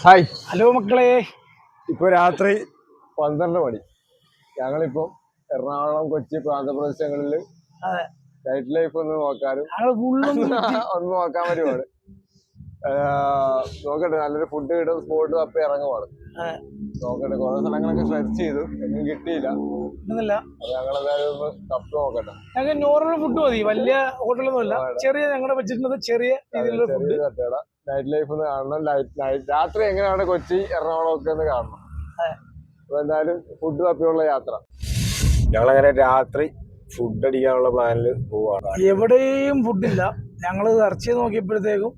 Hi, hello മക്കളെ. ഇപ്പൊ രാത്രി 12 മണി. ഞങ്ങളിപ്പോ എറണാകുളം, കൊച്ചി പ്രാന്തപ്രദേശങ്ങളിൽ നൈറ്റ് ലൈഫ് ഒന്ന് നോക്കാനും ഒന്ന് നോക്കാൻ വരുവാണ്. നോക്കട്ടെ, നല്ലൊരു ഫുഡ് കിട്ടുന്ന സ്പോട്ട് തപ്പി ഇറങ്ങുവാണ്. നോക്കട്ടെ, കുറെ സ്ഥലങ്ങളൊക്കെ സെർച്ച് ചെയ്തു, ഒന്നും കിട്ടിയില്ല. ഞങ്ങളെന്തായാലും ഒന്ന് തപ്പി നോക്കട്ടെ. ഞങ്ങൾക്ക് നോർമൽ ഫുഡ് മതി, വലിയ ഹോട്ടലൊന്നും അല്ല. ചെറിയ ഞങ്ങളുടെ വെച്ചിട്ടുള്ളത് ചെറിയ തട്ടുകട. നൈറ്റ് ലൈഫ് ഒന്ന് കാണണം. രാത്രി എങ്ങനെയാണ് കൊച്ചി എറണാകുളം ഒക്കെ ഒന്ന് കാണണം. അപ്പൊ എന്തായാലും ഫുഡ് തപ്പിയുള്ള യാത്ര. ഞങ്ങളങ്ങനെ രാത്രി ഫുഡ് അടിക്കാനുള്ള പ്ലാനില് പോവാണ്. എവിടെയും ഫുഡില്ല. ഞങ്ങള് സെർച്ച് ചെയ്ത് നോക്കിയപ്പോഴത്തേക്കും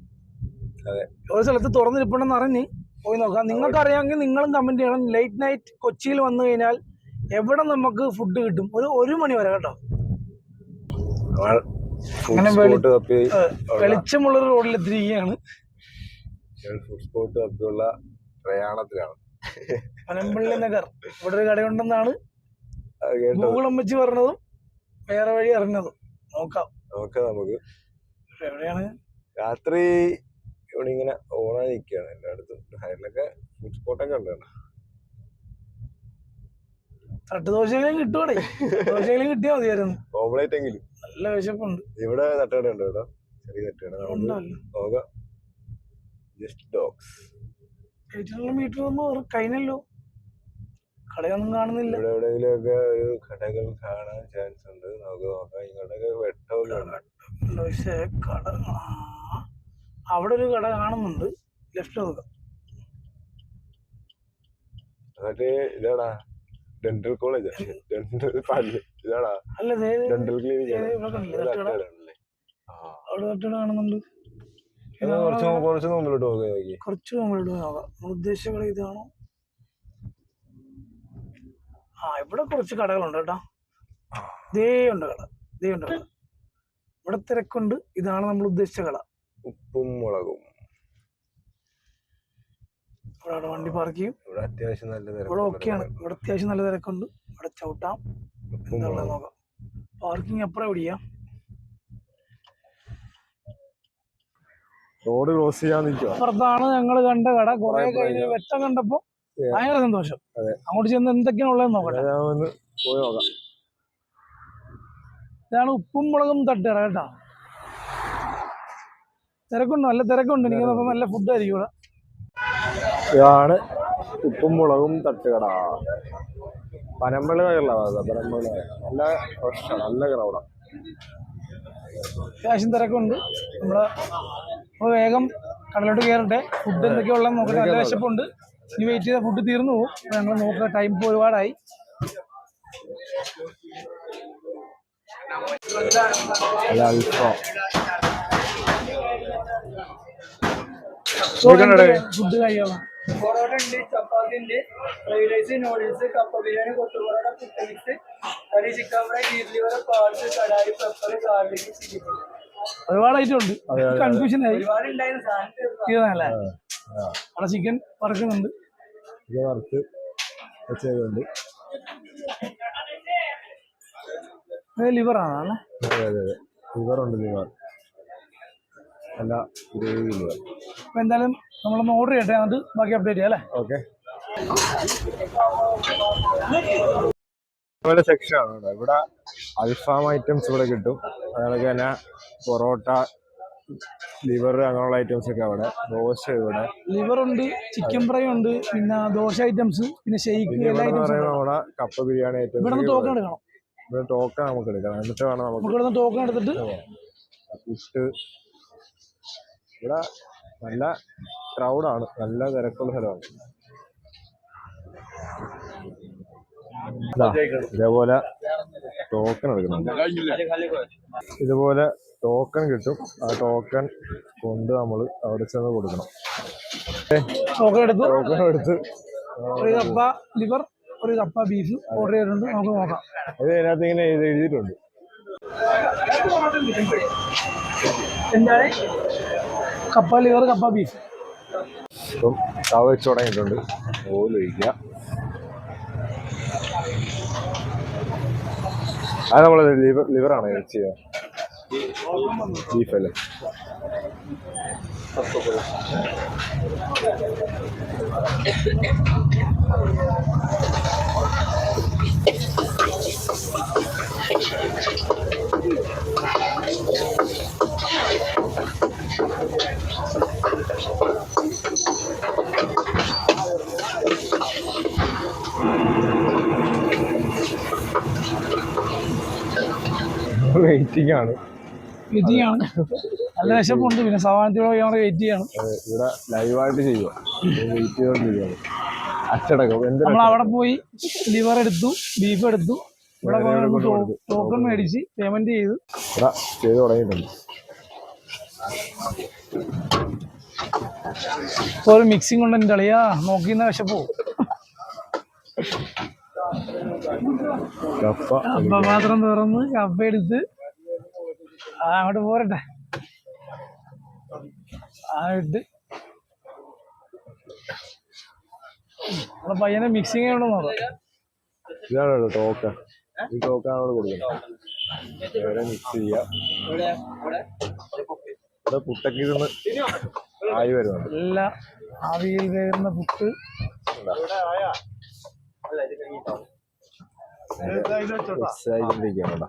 ഒരു സ്ഥലത്ത് തുറന്നിരിപ്പുണ്ടെന്ന് അറിഞ്ഞ് പോയി നോക്കാം. നിങ്ങൾക്ക് അറിയാമെങ്കിൽ നിങ്ങളും കമന്റ് ചെയ്യണം. ലേറ്റ് നൈറ്റ് കൊച്ചിയിൽ വന്നു കഴിഞ്ഞാൽ എവിടെ നമുക്ക് ഫുഡ് കിട്ടും? 1 മണി വരെ കേട്ടോ. അങ്ങനെ വെളിച്ചമുള്ളൊരു റോഡിൽ എത്തിയിരിക്കുകയാണ്. ഫുഡ് സ്പോട്ട് തപ്പിയുള്ള പ്രയാണത്തിലാണ്. പനമ്പള്ളി നഗർ. ഇവിടെ ഒരു കടയുണ്ടെന്നാണ് ഗൂഗിളും വെച്ച് പറഞ്ഞതും വേറെ വഴി അറിഞ്ഞതും. നോക്കാം നമുക്ക്. എവിടെയാണ്? രാത്രി ഇവിടെ ഇങ്ങനെ ഓണായി നിൽക്കുകയാണ് എല്ലായിടത്തും. സൈഡിലൊക്കെ ഫുഡ് സ്പോട്ടൊക്കെ ഉണ്ട്. തട്ടുദോശയെങ്കിലും കിട്ടുവാണേ. ദോശയെങ്കിലും കിട്ടിയാൽ മതിയായിരുന്നു. ഓംലേറ്റ് എങ്കിലും. നല്ല വിശപ്പുണ്ട്. ഇവിടെ തട്ടുകട ഉണ്ട് കേട്ടോ, ചെറിയ തട്ടുകട. നോക്കാം. Just dogs. 800 മീറ്റർ ഒന്നും കഴിഞ്ഞല്ലോ, കടയൊന്നും കാണുന്നില്ല. ഇവിടെ എവിടെയെങ്കിലും ഒക്കെ ഒരു കടകൾ കാണാൻ ചാൻസ് ഉണ്ട്. നമുക്ക് നോക്കാം. ഇങ്ങോട്ടൊക്കെ വെട്ടമൊക്കെ പക്ഷേ കട അവിടെ ഒരു കട കാണുന്നുണ്ട്. ലെഫ്റ്റ് നോക്കാം. മറ്റേ ഇതാടാ ഡെന്റൽ കോളേജ്, ഡെന്റൽ പല്ല് ഇതാടാ. അല്ല, ഡെന്റൽ ക്ലിനിക് അവിടെ തട്ടുകട കാണുന്നുണ്ട്. കുറച്ച് മുമ്പിലോട്ട് നോക്കി. കുറച്ച് മുമ്പിലോട്ട് നോക്കാം. ഉദ്ദേശിച്ച കട ഇതാണോ? ഇവിടെ കുറച്ച് കടകളുണ്ട് കേട്ടോ. ദേ ഉണ്ട് കട. ഇവിടെ തിരക്കുണ്ട്. ഇതാണ് നമ്മൾ ഉദ്ദേശിച്ച കട. ഉപ്പും മുളകും. ഇവിടെ വണ്ടി പാർക്ക് ചെയ്യും. ഇവിടെ അത്യാവശ്യം നല്ല തിരക്ക്. ഇവിടെ ഓക്കെയാണ്. ഇവിടെ അത്യാവശ്യം നല്ല തിരക്കുണ്ട്. ഇവിടെ ചവിട്ടാം. എന്താ നോക്കാം. പാർക്കിംഗ് എപ്പഴാ പിടിക്കാം? റോഡ് ക്രോസ് ചെയ്യാൻ നിൽക്കുക. അപ്പുറത്താണ് ഞങ്ങൾ കണ്ട കട. കുറെ കഴിഞ്ഞ് വെട്ടം കണ്ടപ്പോ ഭയങ്കര സന്തോഷം. അങ്ങോട്ട് ചെന്ന് എന്തൊക്കെയാണ് ഉള്ളതെന്ന് നോക്കട്ടെ. പോയി നോക്കാം. ഇതാണ് ഉപ്പും മുളകും തട്ടുകട കേട്ടോ. തിരക്കുണ്ട്, നല്ല തിരക്കുണ്ട്. എനിക്ക് നല്ല ഫുഡായിരിക്കും ഇവിടെ. ഇതാണ് ഉപ്പും മുളകും തട്ടുകട. പനമ്പള്ളി നഗറിലാണ്. പനമ്പള്ളി നല്ല ഫ്രഷാണ്, നല്ല ക്രൗഡാണ്. അത്യാവശ്യം തിരക്കുണ്ട്. നമ്മള് വേഗം കടലോട്ട് കയറട്ടെ. ഫുഡ് എന്തൊക്കെയാ ഉള്ളത് നോക്കട്ടെ. നല്ല വിശപ്പുണ്ട്. ഇനി വെയിറ്റ് ചെയ്ത ഫുഡ് തീർന്നു പോകും. ഞങ്ങൾ നോക്കുക. ടൈം ഇപ്പോൾ ഒരുപാടായി. ഫുഡ് കഴിയാം. പൊറോട്ട ഉണ്ട്, ചപ്പാത്തി ഉണ്ട്, ഫ്രൈഡ് റൈസ്, നൂഡിൽസ്, കപ്പ biryani, kothu parotta, puttu mix, curry, chicken fry, beef liver, parts, kadai, pepper, garlic, chicken. ഒരുപാട് ഐറ്റം ഉണ്ട്. കൺഫ്യൂഷൻ ആയി. ഇതല്ലേ അവിടെ ചിക്കൻ വറുക്കുന്നുണ്ട്. ലിവറാണ്. ലിവറുണ്ട്. ലിവർ അല്ല, അപ്പൊ എന്തായാലും നമ്മളൊന്ന് ഓർഡർ ചെയ്യട്ടെ, എന്നിട്ട് ബാക്കി അപ്ഡേറ്റ് ചെയ്യാം അല്ലേ? ഓക്കെ. സെക്ഷനാണ് കേട്ടോ. ഇവിടെ അൽഫാം ഐറ്റംസ് ഇവിടെ കിട്ടും. അതുപോലെ തന്നെ പൊറോട്ട, ലിവർ, അങ്ങനെയുള്ള ഐറ്റംസ് ഒക്കെ അവിടെ. ദോശ ഇവിടെ ലിവറുണ്ട്, ചിക്കൻ ഫ്രൈ ഉണ്ട്, പിന്നെ ദോശ ഐറ്റംസ്, പിന്നെ ഷെയ്ക്ക്. നമ്മുടെ കപ്പ ബിരിയാണി ഐറ്റംസ്. ഇവിടെ ടോക്കൺ എടുക്കണം. ഇവിടെ ടോക്കൺ നമുക്ക് എടുക്കണം. എന്നിട്ട് വേണം നമുക്ക് ഇവിടെ ടോക്കൺ എടുത്തിട്ട് പുട്ട്. ഇവിടെ നല്ല ക്രൗഡാണ്, നല്ല തിരക്കുള്ള സ്ഥലമാണ്. ഇതേപോലെ ടോക്കൺ എടുക്കുന്നുണ്ട്. ഇതുപോലെ ടോക്കൺ കിട്ടും. ആ ടോക്കൺ കൊണ്ട് നമ്മൾ അവിടെ ചെന്ന് കൊടുക്കണം. ടോക്കൺ എടുത്ത് ഒരു കപ്പ ലിവർ, ഒരു കപ്പ ബീഫ് ഓർഡർ ചെയ്തിട്ടുണ്ട്. നമുക്ക് നോക്കാം. അത് ഇതിനകത്ത് ഇങ്ങനെ എഴുതിയിട്ടുണ്ട്. എന്താണ്? കപ്പ ലിവർ, കപ്പ ബീഫ്. ഇപ്പം തവ വെച്ച് തുടങ്ങിയിട്ടുണ്ട്. ഓയിൽ ഒഴിക്കുക. അത് നമ്മൾ ലിവറാണ് ചെയ്യുക. ബീഫ് അല്ലേ? വെയിറ്റിംഗ് ആണ്. നല്ല വിശപ്പുണ്ട്. പിന്നെ സവാനത്തിലൂടെ ഞങ്ങൾ വെയിറ്റ് ചെയ്യണം. ഇവിടെ ലൈവായിട്ട് ചെയ്യുക, വെയിറ്റ് ചെയ്തോണ്ടിരിക്കുകയാണ്. അച്ചടക്കം നമ്മൾ അവിടെ പോയി ലിവർ എടുത്തു, ബീഫ് എടുത്തു, ഇവിടെ ടോക്കൺ മേടിച്ച് പേയ്മെന്റ് ചെയ്തു തുടങ്ങിയിട്ടുണ്ട്. ഇപ്പൊ ഒരു മിക്സിംഗ് കൊണ്ട് എന്റെ കളിയാ നോക്കിന്ന വിശപ്പോ. കപ്പ മാത്രം തുറന്ന് കപ്പ എടുത്ത് അങ്ങോട്ട് പോരട്ടെ. ഇട്ട് നമ്മളെ പയ്യനെ മിക്സിങ് ചെയ്യണമെന്ന് നോക്കാം. ഇതാണ് ടോക്കൺ. ഈ ടോക്കൺ അവിടെ കൊടുക്കണം. വേറെ മിക്സ് ചെയ്യാം. ഇവിടെ പുട്ടൊക്കെ ഇരുന്ന് ആയി വരുന്നുണ്ട്. എല്ലാം ആവിയിൽ വേകുന്ന പുട്ട്. ആയിക്കൊണ്ടിരിക്കുകയാണ്.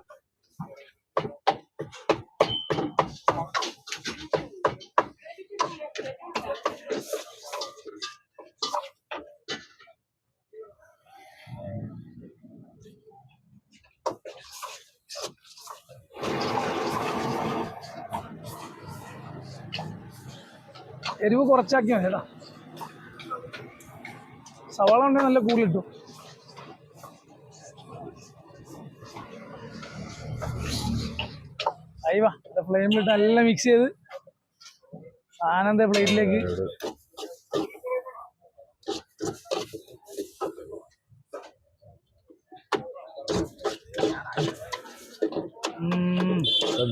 എരിവ് കുറച്ചാക്കിയാൽ മതി കേട്ടോ. സവാള ഉണ്ടെങ്കിൽ നല്ല കൂടി കിട്ടും. അയ്യവാ ഫ്ലെയിമിലിട്ട് നല്ല മിക്സ് ചെയ്ത് ആനന്ദ പ്ലേറ്റിലേക്ക്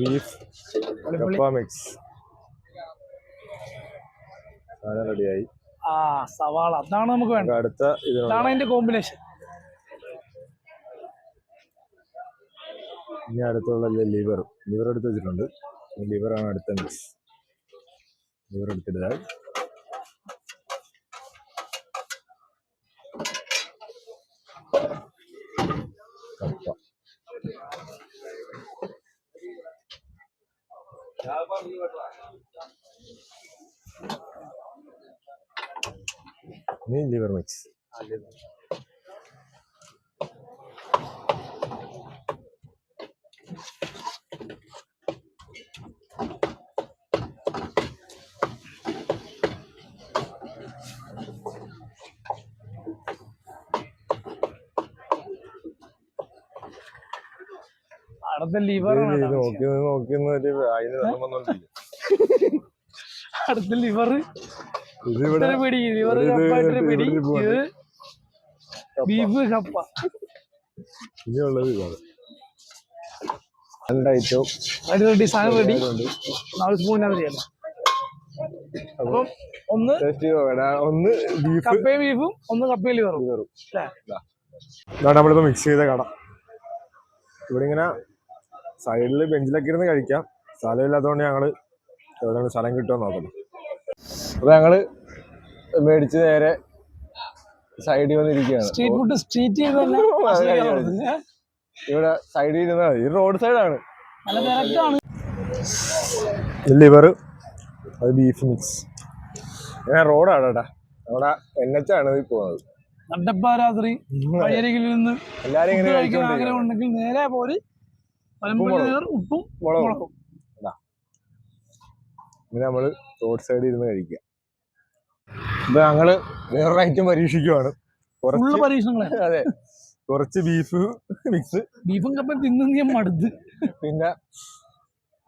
ബീഫ് കപ്പ മിക്സ് റെഡിയായി. ആ സവാള അതാണ് നമുക്ക് വേണ്ടത്. അടുത്ത ഇതാണ് അതിന്റെ കോമ്പിനേഷൻ. ഇനി അടുത്തുള്ള ലിവർ എടുത്ത് വെച്ചിട്ടുണ്ട്. ലിവറാണ് അടുത്ത മിക്സ്. ലിവർ എടുത്തിട്ട് കപ്പ. ഇനി ലിവർ മിക്സ്. അടുത്ത ലിവർ അടുത്ത ലിവർ ബീഫ് കപ്പ. ഇനിയുള്ളത് റെഡി, സാധനം റെഡി. 4 സ്പൂണിനകത്ത് ചെയ്യണം. അപ്പം ഒന്ന് കപ്പയും ബീഫും, ഒന്ന് കപ്പയും ലിവറും. നമ്മളിപ്പോ മിക്സ് ചെയ്ത കട. ഇവിടെ ഇങ്ങനെ സൈഡില് ബെഞ്ചിലൊക്കെ ഇരുന്ന് കഴിക്കാം. സ്ഥലമില്ലാത്തതുകൊണ്ട് ഞങ്ങള് എവിടെയാണ് സ്ഥലം കിട്ടുമോ നോക്കണം. അപ്പൊ ഞങ്ങള് മേടിച്ച് നേരെ സൈഡിൽ വന്നിരിക്കുകയാണ്. സ്ട്രീറ്റ് ഫുഡ് സ്ട്രീറ്റ് ഇവിടെ സൈഡിൽ ഇരുന്ന ഈ റോഡ് സൈഡാണ്. നല്ല തിരക്കാണ്. ലിവർ, അത് ബീഫ് മിക്സ്. ഞാൻ റോഡാണ് കേട്ടാ, അവിടെ NH ആണ് ഈ പോകുന്നത്. നട്ടപ്പാരാത്രി വഴിയരികിൽ നിന്ന് എല്ലാരും ഇങ്ങനെ കഴിക്കാൻ ആഗ്രഹം ഉണ്ടെങ്കിൽ നേരെ പോര് ഉപ്പും മുളകും. ഇങ്ങനെ നമ്മള് റോഡ് സൈഡിൽ ഇരുന്ന് കഴിക്കുക. ഇപ്പൊ ഞങ്ങള് വേറൊരു ഐറ്റം പരീക്ഷിക്കുവാണ്. അതെ, കുറച്ച് ബീഫ് മിക്സ്, ബീഫും കപ്പയും തിന്നു മടുത്ത്, പിന്നെ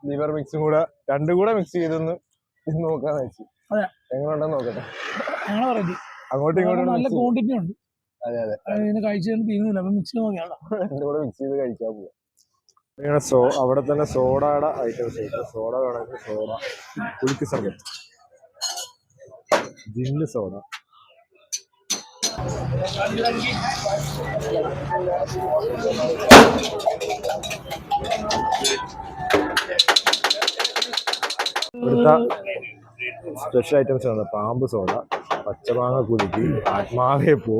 ലിവർ മിക്സും കൂടെ രണ്ടും കൂടെ മിക്സ് ചെയ്തൊന്ന് തിന്ന് നോക്കാന്ന് വെച്ചു. എങ്ങനെയുണ്ടെന്ന് നോക്കട്ടെ. അങ്ങോട്ടും ഇങ്ങോട്ടും നല്ല ക്വാണ്ടിറ്റി ഉണ്ട്. അതെ അതെ, കഴിച്ചു തീരുന്നില്ല. അപ്പൊ മിക്സ് നോക്കിയാണോ രണ്ടും കൂടെ മിക്സ് ചെയ്ത് കഴിക്കാൻ പോവാ. ഇങ്ങനെ അവിടെ തന്നെ സോഡയുടെ ഐറ്റംസ്. സോഡ വേണമെങ്കിൽ സോഡ, കുലുക്കി സർബത്ത്, ജില്ല് സോഡ. ഇവിടുത്തെ സ്പെഷ്യൽ ഐറ്റംസ് ആണ്. പാമ്പ് സോഡ, പച്ചമാങ്ങ കുലുക്കി, ആത്മാവേ പൂ,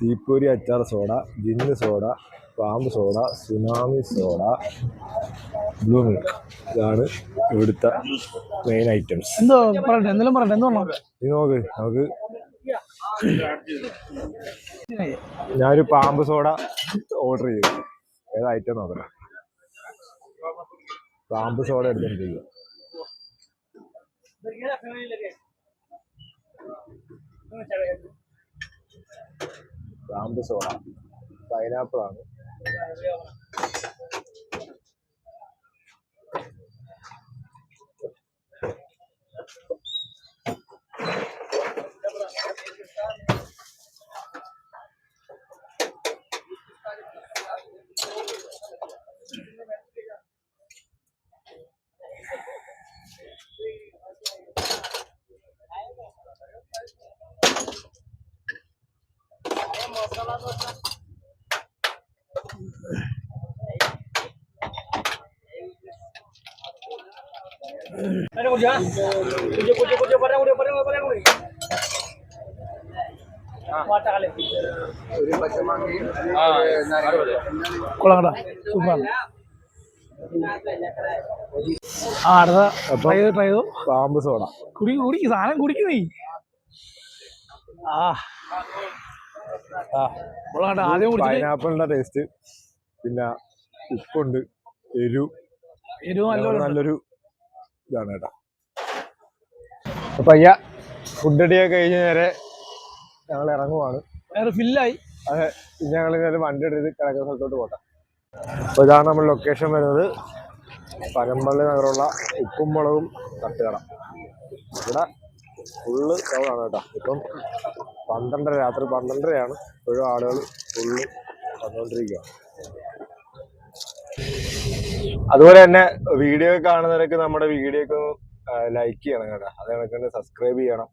തീപ്പൊരി അച്ചാർ സോഡ, ജിന്ന് സോഡ, പാമ്പ് soda, tsunami soda, blue milk. ഇതാണ് ഇവിടുത്തെ മെയിൻ ഐറ്റംസ്. എന്തോ പറയട്ടെ, എന്തെങ്കിലും പറയട്ടെ, എന്തോ ഇത് നോക്ക്, നമുക്ക് ഞാനൊരു പാമ്പ് സോഡ ഓർഡർ ചെയ്തു. ഏത് ഐറ്റം നോക്കണം. പാമ്പ് സോഡ എടുത്തിരിക്കുക. പാമ്പ് സോഡ പൈനാപ്പിൾ ആണ്. കൊള്ളാം, സൂപ്പറാണ്. ട്രൈ ചെയ്തു. പാമ്പ് സോഡ കുടിക്ക് സാധനം കുടിക്ക് നീ. ആദ്യം പൈനാപ്പിളിന്റെ ടേസ്റ്റ്, പിന്നെ ഉപ്പുണ്ട്, എരിവ് നല്ലൊരു ഇതാണ് കേട്ടോ. അപ്പൊ അയ്യ ഫുഡ് അടിയൊക്കെ കഴിഞ്ഞ് നേരെ ഞങ്ങൾ ഇറങ്ങുവാണ്. ഫില്ലായി. അതെ, ഞങ്ങൾ ഇന്നലെ വണ്ടി എടുത്ത് കിടക്കുന്ന സ്ഥലത്തോട്ട് പോട്ടെ. അപ്പോൾ ഇതാണ് നമ്മൾ ലൊക്കേഷൻ വരുന്നത്. പനമ്പള്ളി നഗരമുള്ള ഉപ്പും മുളകും തട്ടുകട. ഇവിടെ ഫുള്ള് ക്രൗഡാണ് കേട്ടോ. ഇപ്പം 12:30, രാത്രി 12:30 ഇപ്പോഴും ആളുകൾ ഫുള്ള് വന്നുകൊണ്ടിരിക്കുക. അതുപോലെ തന്നെ വീഡിയോ കാണുന്നവരൊക്കെ നമ്മുടെ വീഡിയോക്ക് ലൈക്ക് ചെയ്യണം കേട്ടോ. അത് കണക്ക് സബ്സ്ക്രൈബ് ചെയ്യണം.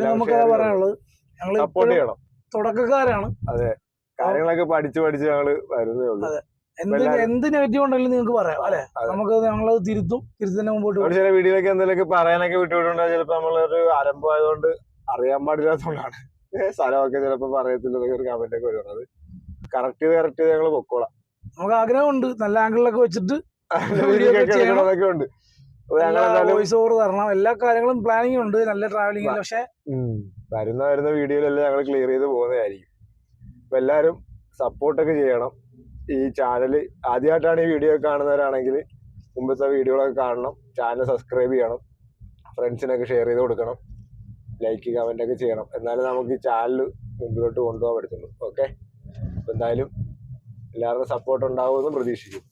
നമുക്ക് പറയാനുള്ളത്, ഞങ്ങൾ സപ്പോർട്ട് ചെയ്യണം. തുടക്കക്കാരാണ്. അതെ, കാര്യങ്ങളൊക്കെ പഠിച്ച് ഞങ്ങള് വരുന്നേ ഉള്ളൂ. എന്ത് നെഗറ്റീവ് ഉണ്ടെങ്കിലും നിങ്ങൾക്ക് പറയാം അല്ലെ. നമുക്ക് ഞങ്ങളത് തിരുത്തിന്റെ മുമ്പോട്ട് ചില വീഡിയോയിലൊക്കെ എന്തെങ്കിലുമൊക്കെ പറയാനൊക്കെ വിട്ടുവിട്ടുണ്ടോ. ചിലപ്പോ നമ്മളൊരു ആരംഭമായതുകൊണ്ട് അറിയാൻ പാടില്ലാത്തതുകൊണ്ടാണ് സ്ഥലമൊക്കെ ചിലപ്പോ പറയത്തില്ല ഒരു കമന്റ് ഒക്കെ വരുന്നത്. കറക്റ്റ് ചെയ്ത് ഞങ്ങൾ പൊക്കോളാം. നമുക്ക് ആഗ്രഹമുണ്ട് നല്ല ആംഗിളിലൊക്കെ വെച്ചിട്ട് എടുക്കണമൊക്കെ ഉണ്ട്. വോയിസ് ഓവർ തരണം, എല്ലാ കാര്യങ്ങളും പ്ലാനിങ് ഉണ്ട്. നല്ല ട്രാവലിംഗ്. പക്ഷെ വരുന്ന വീഡിയോയിലെല്ലാം ഞങ്ങൾ ക്ലിയർ ചെയ്ത് പോകുന്നതായിരിക്കും. അപ്പൊ എല്ലാവരും സപ്പോർട്ടൊക്കെ ചെയ്യണം. ഈ ചാനൽ ആദ്യമായിട്ടാണ് ഈ വീഡിയോ കാണുന്നവരാണെങ്കിൽ മുമ്പത്തെ വീഡിയോകളൊക്കെ കാണണം. ചാനൽ സബ്സ്ക്രൈബ് ചെയ്യണം. ഫ്രണ്ട്സിനൊക്കെ ഷെയർ ചെയ്ത് കൊടുക്കണം. ലൈക്ക് കമന്റ് ഒക്കെ ചെയ്യണം. എന്നാലും നമുക്ക് ഈ ചാനൽ മുമ്പിലോട്ട് കൊണ്ടുപോകാൻ പറ്റത്തുള്ളൂ. ഓക്കെ, അപ്പൊ എന്തായാലും എല്ലാവരുടെയും സപ്പോർട്ട് ഉണ്ടാവുമെന്ന് പ്രതീക്ഷിക്കും.